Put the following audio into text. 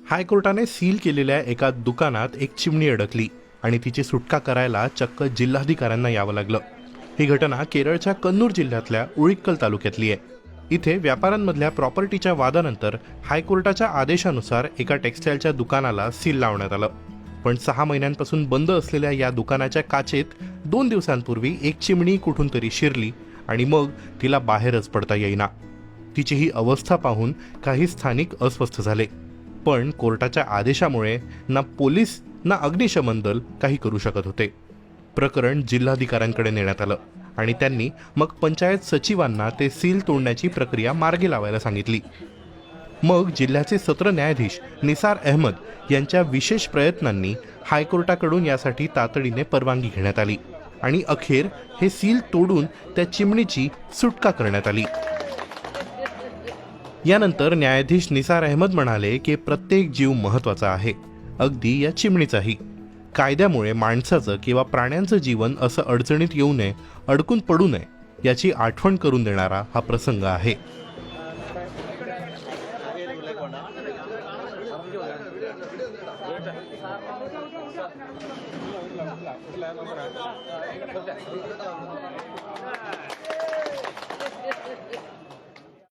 हायकोर्टाने सील केलेल्या एका दुकानात एक चिमणी अडकली आणि तिची सुटका करायला चक्क जिल्हाधिकाऱ्यांना यावं लागलं। ही घटना केरळच्या कन्नूर जिल्ह्यातल्या उळिक्कल तालुक्यातली आहे। इथे व्यापाऱ्यांमधल्या प्रॉपर्टीच्या वादानंतर हायकोर्टाच्या आदेशानुसार एका टेक्सटाईलच्या दुकानाला सील लावण्यात आलं। पण 6 महिन्यांपासून बंद असलेल्या या दुकानाच्या काचेत 2 दिवसांपूर्वी एक चिमणी कुठून तरी शिरली आणि मग तिला बाहेरच पडता येईना। तिची ही अवस्था पाहून काही स्थानिक अस्वस्थ झाले, पण कोर्टाच्या आदेशामुळे ना पोलीस ना अग्निशमन दल काही करू शकत होते। प्रकरण जिल्हाधिकाऱ्यांकडे नेण्यात आलं आणि त्यांनी मग पंचायत सचिवांना ते सील तोडण्याची प्रक्रिया मार्गी लावायला सांगितली। मग जिल्ह्याचे सत्र न्यायाधीश निसार अहमद यांच्या विशेष प्रयत्नांनी हायकोर्टाकडून यासाठी तातडीने परवानगी घेण्यात आली आणि अखेर हे सील तोडून त्या चिमणीची सुटका करण्यात आली। यानंतर न्यायाधीश निसार अहमद म्हणाले की प्रत्येक जीव महत्त्वाचा आहे, अगदी या चिमणीचाही। कायद्यामुळे माणसाचं किंवा प्राण्यांचं जीवन असं अडचणीत येऊ नये, अडकून पडू नये याची आठवण करून देणारा हा प्रसंग आहे।